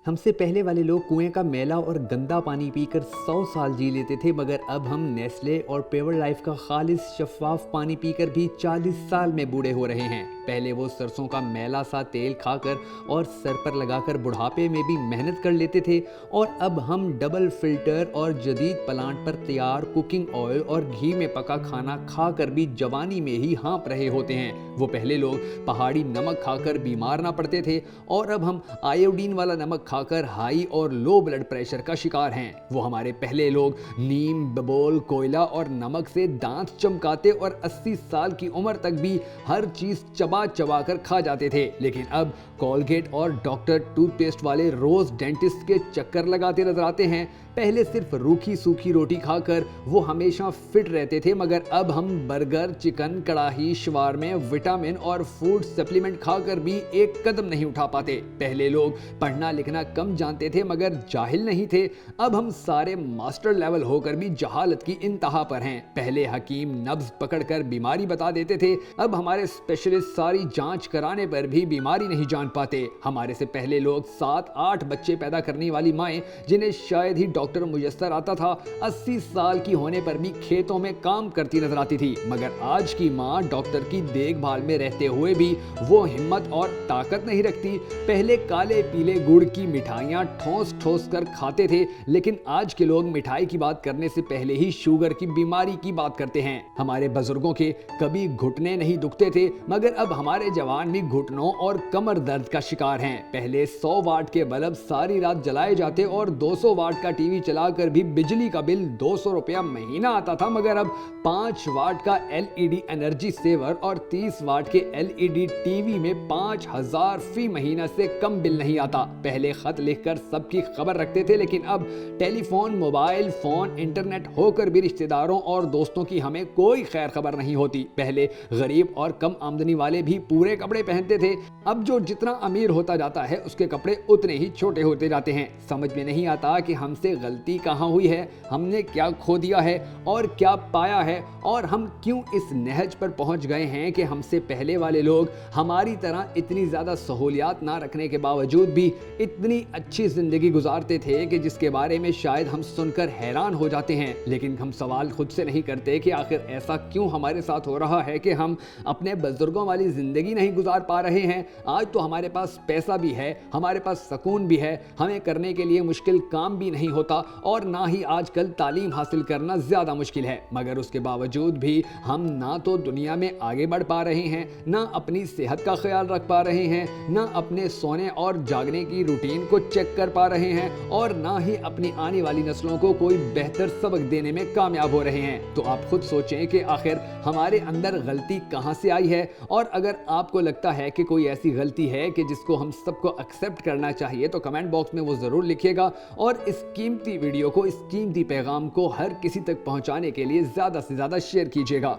ہم سے پہلے والے لوگ کنویں کا میلا اور گندا پانی پی کر 100 سال جی لیتے تھے، مگر اب ہم نیسلے اور پیور لائف کا خالص شفاف پانی پی کر بھی 40 سال میں بوڑھے ہو رہے ہیں۔ پہلے وہ سرسوں کا میلا سا تیل کھا کر اور سر پر لگا کر بڑھاپے میں بھی محنت کر لیتے تھے، اور اب ہم ڈبل فلٹر اور جدید پلانٹ پر تیار کوکنگ آئل اور گھی میں پکا کھانا کھا کر بھی جوانی میں ہی ہانپ رہے ہوتے ہیں۔ وہ پہلے لوگ پہاڑی نمک کھا کر بیمار نہ پڑتے تھے، اور اب ہم آیوڈین والا نمک کھا کر ہائی اور لو بلڈ پریشر کا شکار ہیں۔ وہ ہمارے پہلے لوگ نیم، ببول، کوئلہ اور نمک سے دانت چمکاتے اور 80 سال کی عمر تک بھی ہر چیز چبا چبا کر کھا جاتے تھے، لیکن اب کولگیٹ اور ڈاکٹر ٹوتھ پیسٹ والے روز ڈینٹسٹ کے چکر لگاتے نظر آتے ہیں۔ پہلے صرف روکھی سوکھی روٹی کھا کر وہ ہمیشہ فٹ رہتے تھے، مگر اب ہم برگر، چکن، کڑاہی، شوارمے، وٹامن اور فوڈ سپلیمنٹ کھا کر بھی ایک قدم نہیں اٹھا پاتے۔ پہلے لوگ پڑھنا لکھنا کم جانتے تھے مگر جاہل نہیں تھے، اب ہم سارے ماسٹر لیول ہو کر بھی جہالت کی انتہا پر ہیں۔ پہلے حکیم نبض پکڑ کر بیماری بتا دیتے تھے، اب ہمارے اسپیشلسٹ ساری جانچ کرانے پر بھی بیماری نہیں جان پاتے۔ ہمارے سے پہلے لوگ 7-8 بچے پیدا کرنے والی مائیں، جنہیں شاید ہی ڈاکٹر میسر آتا تھا، 80 سال کی ہونے پر بھی کھیتوں میں کام کرتی نظر آتی تھی، مگر آج کی ماں ڈاکٹر کی دیکھ بھال میں رہتے ہوئے بھی وہ ہمت اور طاقت نہیں رکھتی۔ پہلے کالے پیلے گڑ کی مٹھائیاں ٹھوس ٹھوس کر کھاتے تھے، لیکن آج کے لوگ مٹھائی کی بات کرنے سے پہلے ہی شوگر کی بیماری کی بات کرتے ہیں۔ ہمارے بزرگوں کے کبھی گھٹنے نہیں دکھتے تھے، مگر اب ہمارے جوان بھی گھٹنوں اور کمر درد کا شکار ہیں۔ پہلے 100 واٹ کے بلب ساری رات جلائے جاتے اور 200 واٹ کا ٹی وی چلا کر بھی بجلی کا بل 200 روپیہ مہینہ آتا تھا، مگر اب 5 واٹ کا LED انرجی سیور اور 30 واٹ کے LED ٹی وی میں 5000 فی مہینہ سے کم بل نہیں آتا۔ پہلے خط لکھ کر سب کی خبر رکھتے تھے، لیکن اب ٹیلی فون، موبائل فون، انٹرنیٹ ہو کر بھی رشتہ داروں اور دوستوں کی ہمیں کوئی خیر خبر نہیں ہوتی۔ پہلے غریب اور کم آمدنی والے بھی پورے کپڑے پہنتے تھے، اب جو جتنا امیر ہوتا جاتا ہے اس کے کپڑے اتنے ہی چھوٹے ہوتے جاتے ہیں۔ سمجھ میں نہیں آتا کہ ہم سے غلطی کہاں ہوئی ہے، ہم نے کیا کھو دیا ہے اور کیا پایا ہے، اور ہم کیوں اس نہج پر پہنچ گئے ہیں کہ ہم سے پہلے والے لوگ ہماری طرح اتنی زیادہ سہولیات نہ رکھنے کے باوجود بھی اتنی اچھی زندگی گزارتے تھے کہ جس کے بارے میں شاید ہم سن کر حیران ہو جاتے ہیں، لیکن ہم سوال خود سے نہیں کرتے کہ آخر ایسا کیوں ہمارے ساتھ ہو رہا ہے کہ ہم اپنے بزرگوں والی زندگی نہیں گزار پا رہے ہیں۔ آج تو ہمارے پاس پیسہ بھی ہے، ہمارے پاس سکون بھی ہے، ہمیں کرنے کے لیے مشکل کام بھی نہیں ہوتا، اور نہ ہی آج کل تعلیم حاصل کرنا زیادہ مشکل ہے، مگر اس کے باوجود بھی ہم نہ تو دنیا میں آگے بڑھ پا رہے ہیں، نہ اپنی صحت کا خیال رکھ پا رہے ہیں، نہ اپنے سونے اور جاگنے کی روٹین کو چیک کر پا رہے ہیں، اور نہ ہی اپنی آنے والی نسلوں کو کوئی بہتر سبق دینے میں کامیاب ہو رہے ہیں۔ تو آپ خود سوچیں کہ آخر ہمارے اندر غلطی کہاں سے آئی ہے، اور اگر آپ کو لگتا ہے کہ کوئی ایسی غلطی ہے کہ جس کو ہم سب کو ایکسیپٹ کرنا چاہیے تو کمنٹ باکس میں وہ ضرور لکھیے گا، اور اس قیمتی ویڈیو کو، اس قیمتی پیغام کو ہر کسی تک پہنچانے کے لیے زیادہ سے زیادہ شیئر کیجیے گا۔